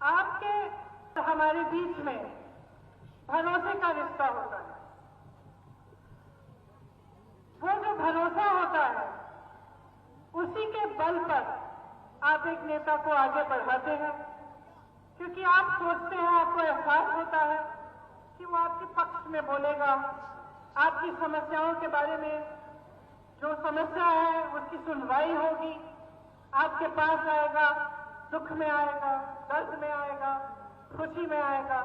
आपके हमारे बीच में भरोसे का रिश्ता होता है। वो जो भरोसा होता है उसी के बल पर आप एक नेता को आगे बढ़ाते हैं, क्योंकि आप सोचते हैं, आपको एहसास होता है कि वो आपके पक्ष में बोलेगा, आपकी समस्याओं के बारे में, जो समस्या है उसकी सुनवाई होगी, आपके पास आएगा, दुख में आएगा, दर्द में आएगा, खुशी में आएगा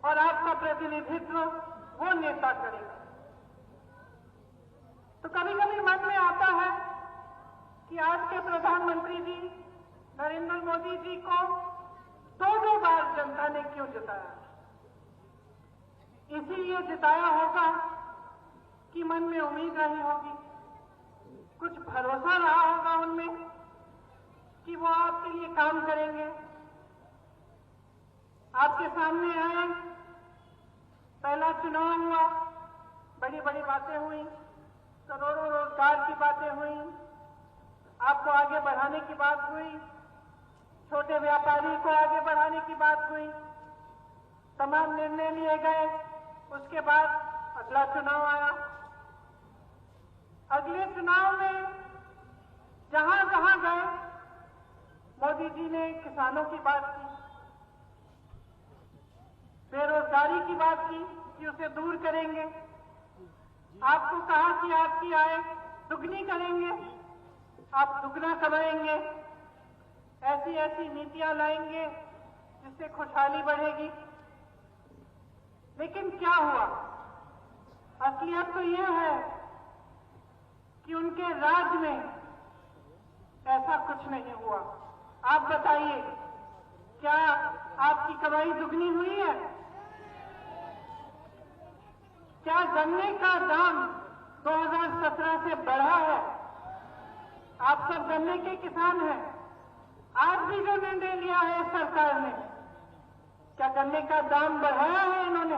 और आपका प्रतिनिधित्व वो नेता करेगा। तो कभी कभी मन में आता है कि आज के प्रधानमंत्री जी नरेंद्र मोदी जी को दो बार जनता ने क्यों जिताया। इसीलिए जिताया होगा कि मन में उम्मीद रही होगी, कुछ भरोसा रहा होगा उनमें कि वो आपके लिए काम करेंगे। आपके सामने आए, पहला चुनाव हुआ, बड़ी बड़ी बातें हुई, करोड़ों रोजगार की बातें हुई, आपको आगे बढ़ाने की बात हुई, छोटे व्यापारी को आगे बढ़ाने की बात हुई, तमाम निर्णय लिए गए। उसके बाद अगला चुनाव आया। अगले चुनाव में जहां जहां गए मोदी जी ने किसानों की बात की, बेरोजगारी की बात की कि उसे दूर करेंगे। आपको कहा कि आपकी आय दुगनी करेंगे, आप दुगना कमाएंगे, ऐसी ऐसी नीतियां लाएंगे जिससे खुशहाली बढ़ेगी। लेकिन क्या हुआ? असलियत तो यह है कि उनके राज में ऐसा कुछ नहीं हुआ। आप बताइए, क्या आपकी कमाई दुगनी हुई है? क्या गन्ने का दाम 2017 से बढ़ा है? आप सब गन्ने के किसान हैं। आज भी जो निर्णय लिया है सरकार ने, क्या गन्ने का दाम बढ़ाया है इन्होंने?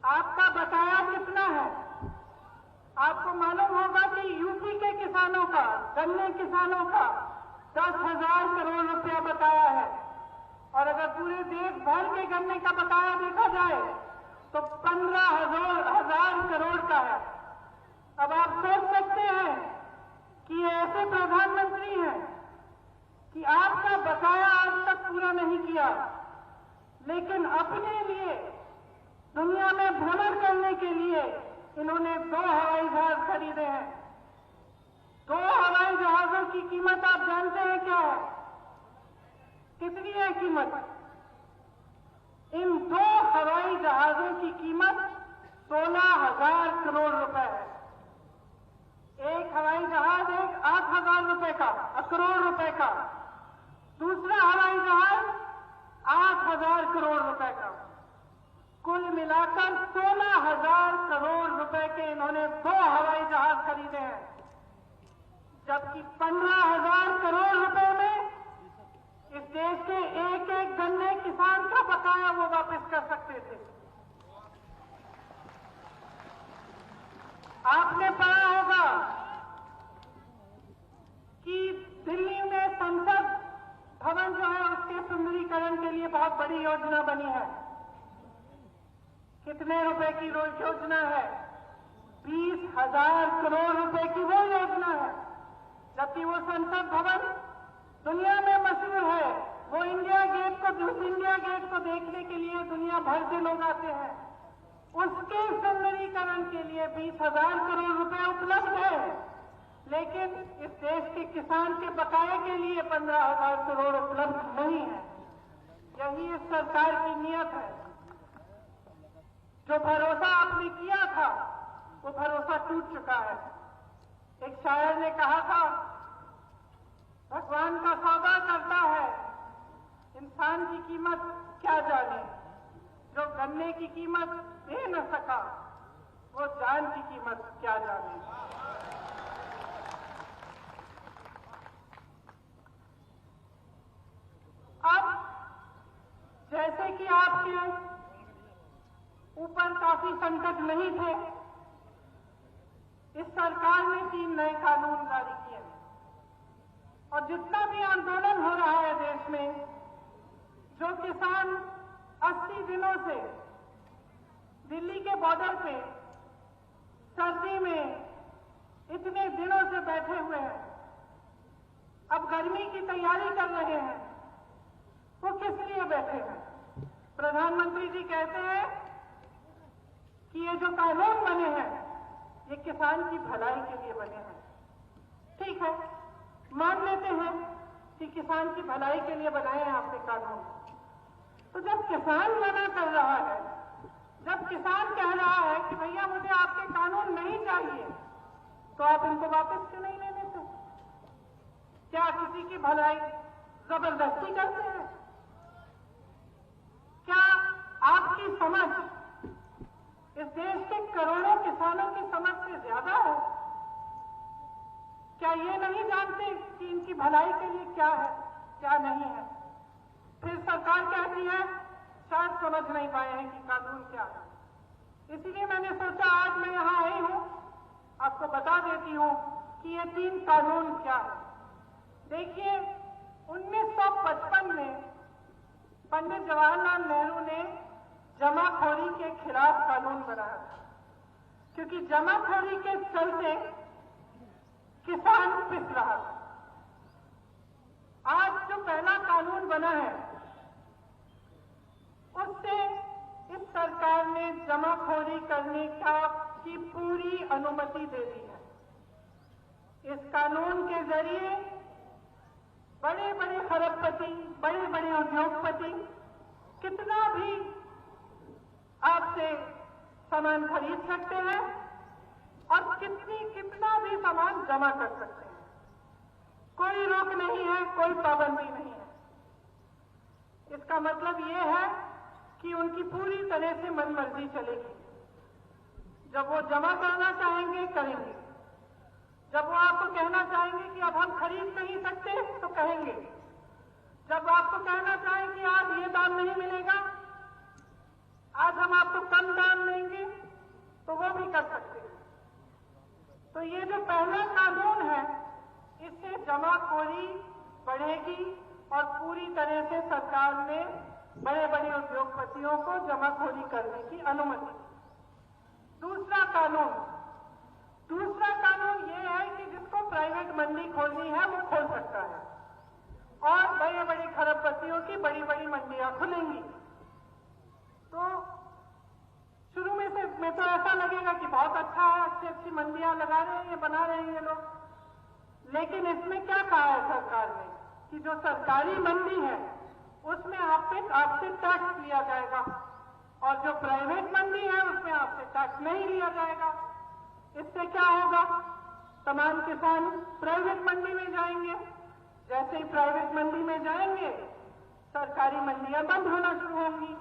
आपका बकाया कितना है? आपको मालूम होगा कि यूपी के किसानों का, गन्ने किसानों का 10,000 करोड़ रुपया बकाया है, और अगर पूरे देश भर के गन्ने का बकाया देखा जाए तो 15,000 करोड़ का है। अब आप सोच सकते हैं कि ये ऐसे प्रधानमंत्री हैं कि आपका बकाया आज तक पूरा नहीं किया, लेकिन अपने लिए दुनिया में भ्रमण करने के लिए इन्होंने 2 हवाई जहाज खरीदे हैं। 2 हवाई जहाजों की कीमत आप जानते हैं क्या है? कितनी है कीमत? इन 2 हवाई जहाजों की कीमत 16,000 करोड़ रुपए है। एक हवाई जहाज 8,000 रुपए का, करोड़ रुपए का, दूसरा हवाई जहाज 8,000 करोड़ रुपए का। कुल मिलाकर 16,000 करोड़ रुपए के इन्होंने 2 हवाई जहाज खरीदे हैं, जबकि 15,000 करोड़ रुपए में इस देश के एक एक गन्ने किसान का बकाया वो वापस कर सकते थे। आपने पढ़ा होगा कि दिल्ली में संसद भवन जो है उसके सुंदरीकरण के लिए बहुत बड़ी योजना बनी है। कितने रुपए की योजना है? 20,000 करोड़ रुपए की वो योजना है, जबकि वो संसद भवन दुनिया में मशहूर है। वो इंडिया गेट को देखने के लिए दुनिया भर से लोग आते हैं। उसके सुंदरीकरण के लिए 20,000 करोड़ रुपए उपलब्ध है, लेकिन इस देश के किसान के बकाये के लिए 15,000 करोड़ उपलब्ध नहीं है। यही इस सरकार की नीयत है। जो भरोसा आपने किया था वो भरोसा टूट चुका है। एक शायर ने कहा था, भगवान का सौदा करता है, इंसान की कीमत क्या जाने। जो गन्ने की कीमत दे न सका वो जान की कीमत क्या जाने। अब जैसे कि आपके ऊपर काफी संकट नहीं थे, इस सरकार ने 3 नए कानून जारी किए, और जितना भी आंदोलन हो रहा है काफी दिनों से दिल्ली के बॉर्डर पे सर्दी में इतने दिनों से बैठे हुए हैं, अब गर्मी की तैयारी कर रहे हैं, वो किस लिए बैठे हैं? प्रधानमंत्री जी कहते हैं कि ये जो कानून बने हैं ये किसान की भलाई के लिए बने हैं। ठीक है, मान लेते हैं कि किसान की भलाई के लिए बनाए हैं आपने कानून। तो जब किसान मना कर रहा है, जब किसान कह रहा है कि भैया मुझे आपके कानून नहीं चाहिए, तो आप इनको वापस क्यों नहीं ले लेते? क्या किसी की भलाई जबरदस्ती करते हैं? क्या आपकी समझ इस देश के करोड़ों किसानों की समझ से ज्यादा है? क्या ये नहीं जानते कि इनकी भलाई के लिए क्या है, क्या नहीं है? फिर सरकार कहती है शायद समझ नहीं पाए हैं कि कानून क्या है। इसीलिए मैंने सोचा आज मैं यहां आई हूं, आपको बता देती हूं कि ये 3 कानून क्या है। देखिए, 1955 में पंडित जवाहरलाल नेहरू ने जमाखोरी के खिलाफ कानून बनाया था, क्योंकि जमाखोरी के चलते किसान पिस रहा था। आज जो पहला कानून बना है उससे इस सरकार ने जमाखोरी करने की पूरी अनुमति दे दी है। इस कानून के जरिए बड़े बड़े खरबपति, बड़े बड़े उद्योगपति कितना भी आपसे सामान खरीद सकते हैं और कितना भी सामान जमा कर सकते हैं। कोई रोक नहीं है, कोई पाबंदी नहीं है। इसका मतलब ये है कि उनकी पूरी तरह से मनमर्जी चलेगी। जब वो जमा करना चाहेंगे करेंगे, जब वो आपको कहना चाहेंगे कि अब हम खरीद नहीं सकते तो कहेंगे, जब आपको कहना चाहें कि आज ये दाम नहीं मिलेगा, आज हम आपको कम दाम देंगे, तो वो भी कर सकते हैं। तो ये जो पहला कानून है इससे जमाखोरी बढ़ेगी और पूरी तरह से सरकार ने बड़े बड़े उद्योगपतियों को जमाखोरी करने की अनुमति दी। दूसरा कानून ये है कि जिसको प्राइवेट मंडी खोलनी है वो खोल सकता है और बड़े बड़े खरबपतियों की बड़ी बड़ी मंडियां खुलेंगी। तो शुरू में तो ऐसा लगेगा कि बहुत अच्छा है, अच्छी अच्छी मंडियां लगा रहे हैं, ये बना रहे हैं ये लोग। लेकिन इसमें क्या कहा है सरकार ने कि जो सरकारी मंडी है उसमें आपसे टैक्स लिया जाएगा और जो प्राइवेट मंडी है उसमें आपसे टैक्स नहीं लिया जाएगा। इससे क्या होगा? तमाम किसान प्राइवेट मंडी में जाएंगे, जैसे ही प्राइवेट मंडी में जाएंगे सरकारी मंडियां बंद होना शुरू होंगी।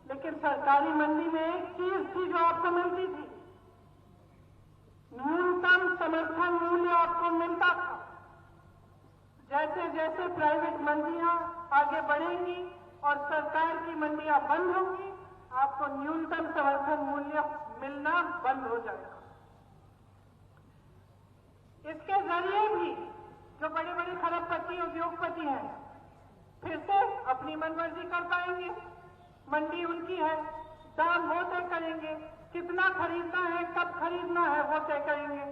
लेकिन सरकारी मंडी में एक चीज थी जो आपको मिलती थी, न्यूनतम समर्थन मूल्य आपको मिलता था। जैसे जैसे प्राइवेट मंडियां आगे बढ़ेंगी और सरकार की मंडियां बंद होंगी, आपको न्यूनतम समर्थन मूल्य मिलना बंद हो जाएगा। इसके जरिए भी जो बड़े बड़े खरबपति उद्योगपति हैं फिर से अपनी मनमर्जी कर पाएंगे। मंडी उनकी है, दाम वो तय करेंगे, कितना खरीदना है, कब खरीदना है वो तय करेंगे।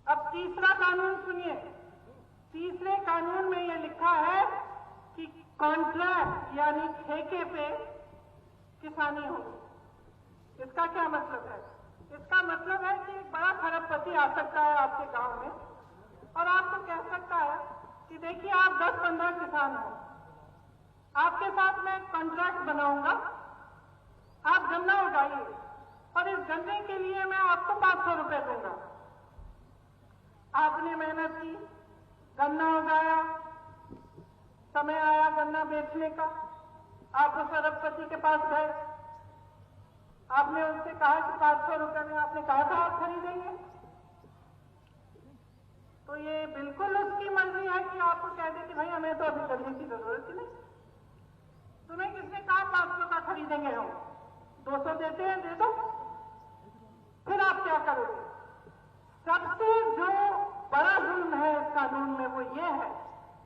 अब तीसरा कानून सुनिए। तीसरे कानून में ये लिखा है कि कॉन्ट्रैक्ट यानी ठेके पे किसानी होगी। इसका क्या मतलब है? इसका मतलब है कि एक बड़ा खरबपति आ सकता है आपके गांव में और आपको कह सकता है कि देखिए आप 10-15 किसान हो, आपके साथ मैं कॉन्ट्रैक्ट बनाऊंगा, आप गन्ना उगाइए और इस गन्ने के लिए मैं आपको 500 रुपए दूंगा। आपने मेहनत की, गन्ना उगाया, समय आया गन्ना बेचने का, आप उस अरबपति के पास गए, आपने उनसे कहा कि 500 रुपए में आपने कहा था आप खरीदेंगे, तो ये बिल्कुल उसकी मर्जी है कि आपको कह दे कि भाई हमें तो अभी गन्ने की जरूरत ही नहीं, तुम्हें किसने कहा 500 का खरीदेंगे, हम 200 देते हैं, दे दो। फिर आप क्या करोगे? सबसे जो बड़ा जुल्म है इस कानून में वो ये है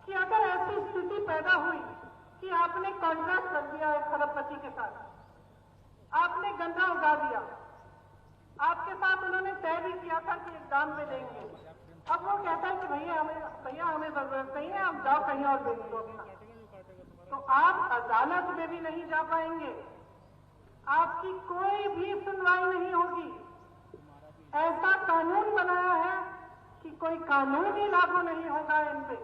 कि अगर ऐसी स्थिति पैदा हुई कि आपने कॉन्ट्रैक्ट कर दिया है खरबपति के साथ, आपने गन्ना उगा दिया, आपके साथ उन्होंने तय भी किया था कि एक दाम पे देंगे। अब वो कहता है कि भैया हमें जरूरत नहीं है, आप जाओ कहीं और बेच दो अपना। तो आप अदालत में भी नहीं जा पाएंगे, आपकी कोई भी सुनवाई नहीं होगी। ऐसा कानून बनाया है कि कोई कानून ही लागू नहीं होगा इन पे।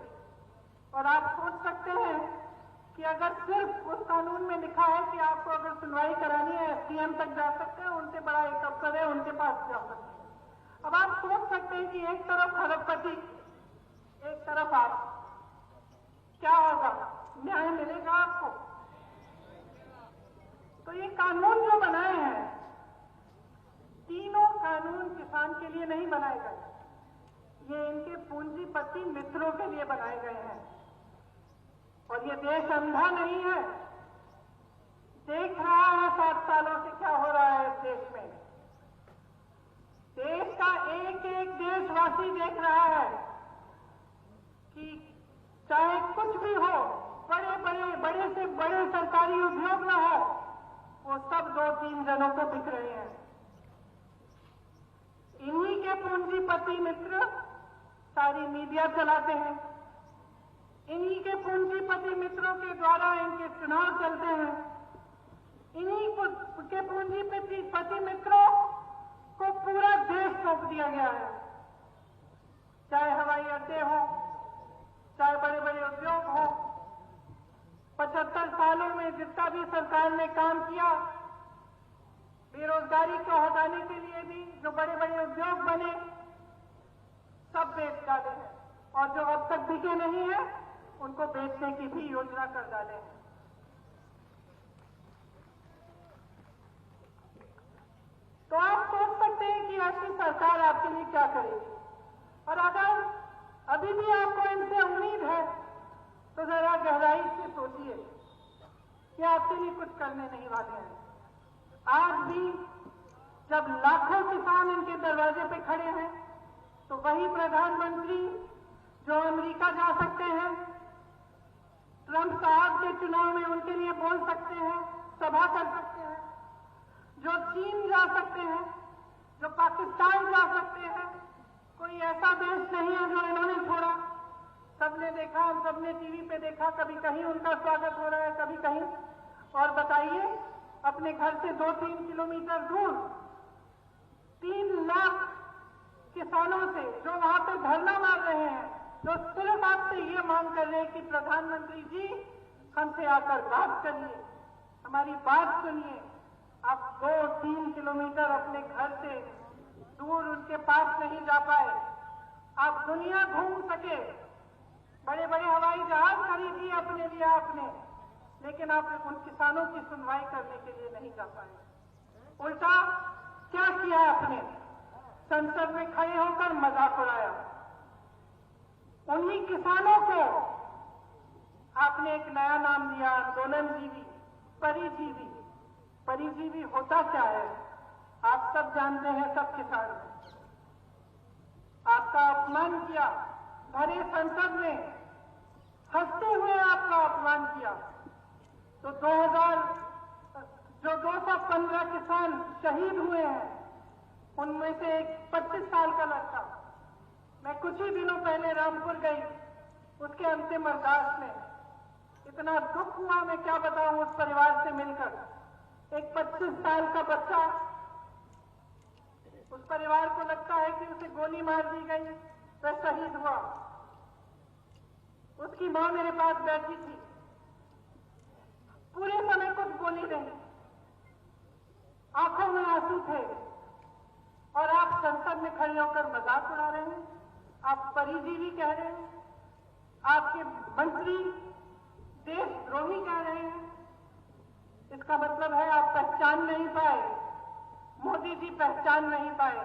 और आप सोच सकते हैं कि अगर सिर्फ उस कानून में लिखा है कि आपको अगर सुनवाई करानी है एसडीएम तक जा सकते हैं, उनसे बड़ा एक अफसर है उनके पास जा सकते हैं। अब आप सोच सकते हैं कि एक तरफ खरबपति, एक तरफ आप, क्या होगा? न्याय मिलेगा आपको? तो ये कानून जो बनाए हैं, तीनों कानून किसान के लिए नहीं बनाए गए, ये इनके पूंजीपति मित्रों के लिए बनाए गए हैं। और ये देश अंधा नहीं है, देख रहा है 7 सालों से क्या हो रहा है इस देश में। देश का एक एक देशवासी देख रहा है कि चाहे कुछ भी हो, बड़े से बड़े सरकारी उद्योग न हो, वो सब 2-3 जनों को दिख रहे हैं। इन्हीं के पूंजीपति मित्र सारी मीडिया चलाते हैं, इन्हीं के पूंजीपति मित्रों के द्वारा इनके चुनाव चलते हैं, इन्हीं के पूंजीपति मित्रों को पूरा देश सौंप दिया गया है। चाहे हवाई अड्डे हो, चाहे बड़े बड़े उद्योग हो, 75 सालों में जितना भी सरकार ने काम किया, बेरोजगारी को हटाने के लिए भी जो बड़े बड़े उद्योग बने, सब बेच डाले हैं। और जो अब तक बिके नहीं है, उनको बेचने की भी योजना कर डाले हैं। तो आप सोच सकते हैं कि ऐसी सरकार आपके लिए क्या करेगी। और अगर अभी भी आपको इनसे उम्मीद है, तो जरा गहराई से सोचिए कि आपके लिए कुछ करने नहीं वाले हैं। आज भी जब लाखों किसान इनके दरवाजे पे खड़े हैं, तो वही प्रधानमंत्री जो अमेरिका जा सकते हैं, ट्रंप साहब के चुनाव में उनके लिए बोल सकते हैं, सभा कर सकते हैं, जो चीन जा सकते हैं, जो पाकिस्तान जा सकते हैं, कोई ऐसा देश नहीं है जो इन्होंने छोड़ा। सबने देखा, हम सबने टीवी पे देखा, कभी कहीं उनका स्वागत हो रहा है, कभी कहीं। और बताइए, अपने घर से 2-3 किलोमीटर दूर 3 लाख किसानों से जो वहां पे धरना मार रहे हैं, जो सिर्फ आपसे ये मांग कर रहे हैं कि प्रधानमंत्री जी हमसे आकर बात करिए, हमारी बात सुनिए। आप 2-3 किलोमीटर अपने घर से दूर उनके पास नहीं जा पाए, आप दुनिया घूम सके, बड़े बड़े हवाई जहाज खरीदिए अपने लिए आपने, लेकिन आप उन किसानों की सुनवाई करने के लिए नहीं जा पाए। उल्टा क्या किया आपने? संसद में खड़े होकर मजाक उड़ाया। उन्हीं किसानों को आपने एक नया नाम दिया, आंदोलनजीवी, परिजीवी। परिजीवी होता क्या है? आप सब जानते हैं, सब किसान। आपका अपमान किया, भरे संसद में हंसते हुए आपका अपमान किया। तो 215 किसान शहीद हुए हैं, उनमें से एक 25 साल का लड़का। मैं कुछ ही दिनों पहले रामपुर गई, उसके अंतिम अरदास में इतना दुख हुआ, मैं क्या बताऊं उस परिवार से मिलकर। एक 25 साल का बच्चा, उस परिवार को लगता है कि उसे गोली मार दी गई, वह शहीद हुआ। उसकी मां मेरे पास बैठी थी, पूरे समय कुछ बोली नहीं, आंखों में आंसू थे। और आप संसद में खड़े होकर मजाक उड़ा रहे हैं, आप परिजीवी कह रहे हैं, आपके मंत्री देशद्रोही कह रहे हैं। इसका मतलब है आप पहचान नहीं पाए, मोदी जी पहचान नहीं पाए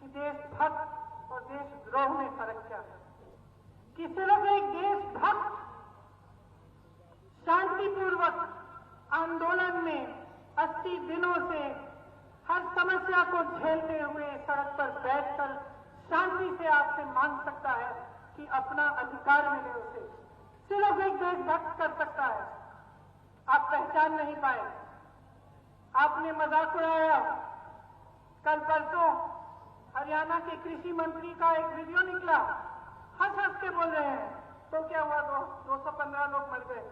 कि देशभक्त और देशद्रोह में फर्क क्या है। कि सिर्फ एक देशभक्त शांतिपूर्वक आंदोलन में 80 दिनों से हर समस्या को झेलते हुए सड़क पर बैठकर शांति से आपसे मांग सकता है कि अपना अधिकार मिले उसे। सिर्फ एक देशभक्त कर सकता है। आप पहचान नहीं पाए। आपने मजाक उड़ाया। कल परसों हरियाणा के कृषि मंत्री का एक वीडियो निकला, हंस हंस के बोल रहे हैं तो क्या हुआ, 215 लोग मर गए,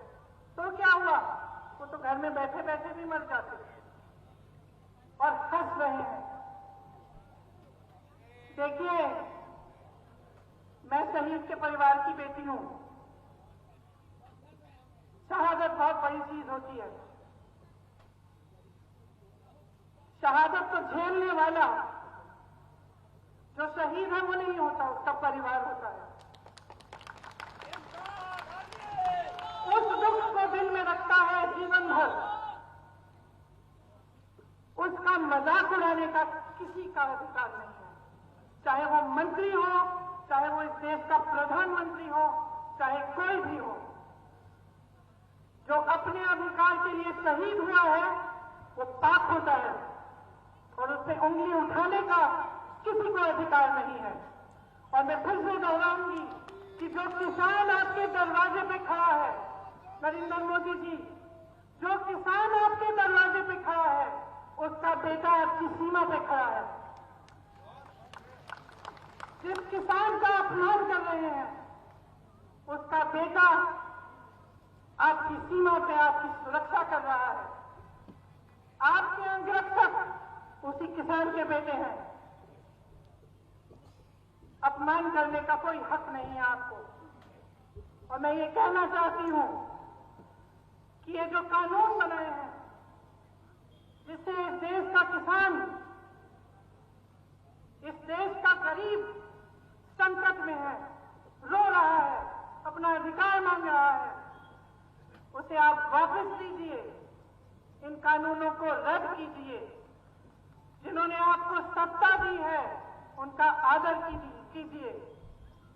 तो क्या हुआ, वो तो घर में बैठे बैठे भी मर जाते और हंस रहे हैं। देखिए, मैं शहीद के परिवार की बेटी हूं। शहादत बहुत बड़ी चीज होती है। शहादत तो झेलने वाला जो शहीद है वो नहीं होता, उसका परिवार होता है। उस दुख को दिल में रखता है जीवन भर। उसका मजाक उड़ाने का किसी का अधिकार नहीं है, चाहे वो मंत्री हो, चाहे वो इस देश का प्रधानमंत्री हो, चाहे कोई भी हो। जो अपने अधिकार के लिए शहीद हुआ है वो पाप होता है और उससे उंगली उठाने का किसी को अधिकार नहीं है। और मैं फिर से दोहराऊंगी कि जो किसान आपके दरवाजे पे खड़ा है, नरेंद्र मोदी जी, जो किसान आपके दरवाजे पे खड़ा है उसका बेटा आपकी सीमा पे खड़ा है। जिस किसान का अपमान कर रहे हैं उसका बेटा आपकी सीमा पे आपकी सुरक्षा कर रहा है। आपके अंगरक्षक उसी किसान के बेटे हैं। अपमान करने का कोई हक नहीं है आपको। और मैं ये कहना चाहती हूं कि ये जो कानून बनाए हैं जिससे इस देश का किसान, इस देश का गरीब संकट में है, रो रहा है, अपना अधिकार मांग रहा है, उसे आप वापस लीजिए। इन कानूनों को रद्द कीजिए। जिन्होंने आपको सत्ता दी है उनका आदर कीजिए।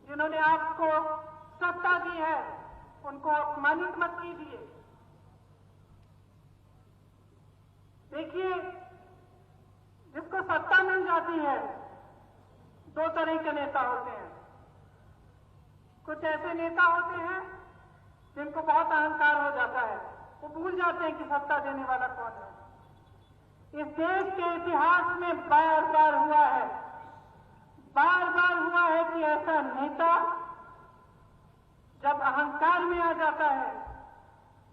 जिन्होंने आपको सत्ता दी है उनको अपमानित मत कीजिए। देखिए, जिसको सत्ता मिल जाती है, दो तरह के नेता होते हैं। कुछ ऐसे नेता होते हैं जिनको बहुत अहंकार हो जाता है, वो भूल जाते हैं कि सत्ता देने वाला कौन है। इस देश के इतिहास में बार बार हुआ है, बार बार हुआ है कि ऐसा नेता जब अहंकार में आ जाता है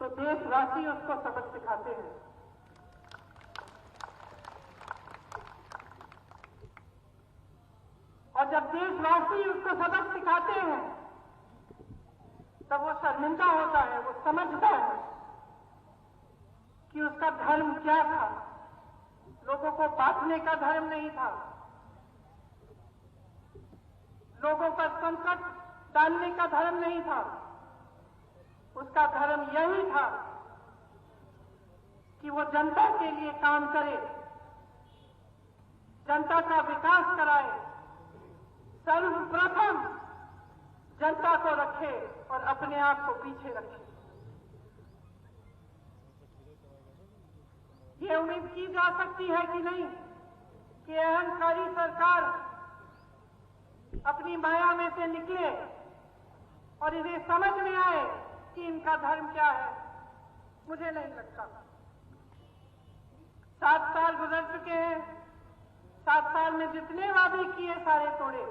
तो देशवासी उसको सबक सिखाते हैं। और जब देशवासी उसको सबक सिखाते हैं तब वो शर्मिंदा होता है। वो समझता है कि उसका धर्म क्या था। लोगों को बांटने का धर्म नहीं था, लोगों पर संकट डालने का धर्म नहीं था। उसका धर्म यही था कि वो जनता के लिए काम करे, जनता का विकास कराए, सर्वप्रथम जनता को रखे और अपने आप को पीछे रखे। ये उम्मीद की जा सकती है कि नहीं कि अहंकारी सरकार अपनी माया में से निकले और इन्हें समझ में आए कि इनका धर्म क्या है। मुझे नहीं लगता। 7 साल गुजर चुके हैं। 7 साल में जितने वादे किए सारे तोड़े।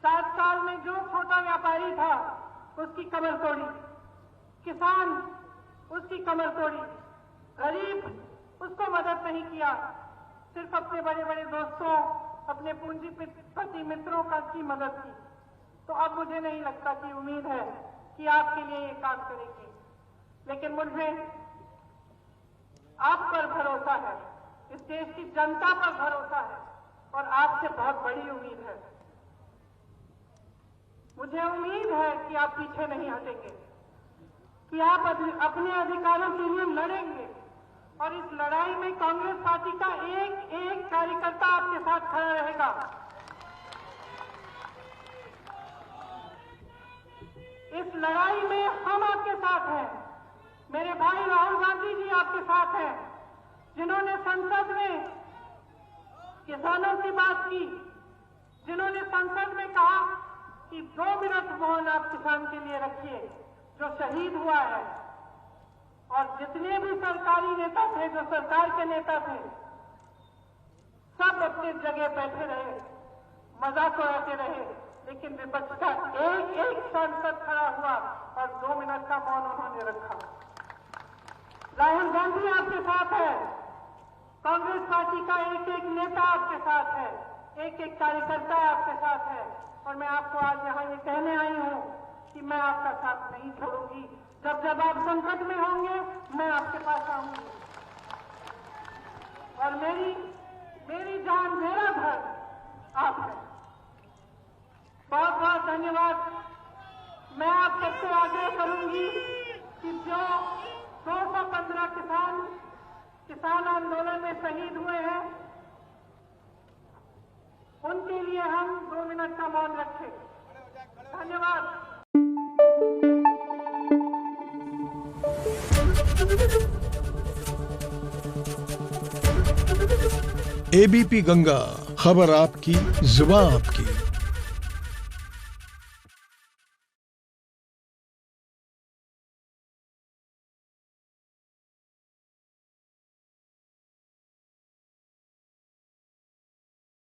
7 साल में जो छोटा व्यापारी था उसकी कमर तोड़ी, किसान उसकी कमर तोड़ी, गरीब उसको मदद नहीं किया, सिर्फ अपने बड़े बड़े दोस्तों, अपने पूंजीपति मित्रों की मदद की। तो अब मुझे नहीं लगता कि उम्मीद है कि आपके लिए ये काम करेंगे। लेकिन मुझे आप पर भरोसा है, इस देश की जनता पर भरोसा है और आपसे बहुत बड़ी उम्मीद है। मुझे उम्मीद है कि आप पीछे नहीं हटेंगे, कि आप अपने अधिकारों के लिए लड़ेंगे और इस लड़ाई में कांग्रेस पार्टी का एक एक कार्यकर्ता आपके साथ खड़ा रहेगा। इस लड़ाई में हम आपके साथ हैं। मेरे भाई राहुल गांधी जी आपके साथ हैं, जिन्होंने संसद में किसानों की बात की, जिन्होंने संसद में कहा कि 2 मिनट मौन आप किसान के लिए रखिए जो शहीद हुआ है। और जितने भी सरकारी नेता थे, जो सरकार के नेता थे, सब अपनी जगह बैठे रहे, मजाक उड़ाते रहे, लेकिन विपक्ष का एक एक सांसद खड़ा हुआ और 2 मिनट का मौन उन्होंने रखा। राहुल गांधी आपके साथ है, कांग्रेस पार्टी का एक एक नेता आपके साथ है, एक एक कार्यकर्ता आपके साथ है, और मैं आपको आज यहाँ ये कहने आई हूँ कि मैं आपका साथ नहीं छोड़ूंगी। जब जब आप संकट में होंगे, मैं आपके पास आऊंगी, और मेरी जान, मेरा घर आप है। बहुत बहुत धन्यवाद। मैं आप सबसे आग्रह करूंगी कि जो 215 किसान आंदोलन में शहीद हुए हैं, उनके लिए हम 2 मिनट का मौन रखें। धन्यवाद। एबीपी गंगा, खबर आपकी, जुबान आपकी।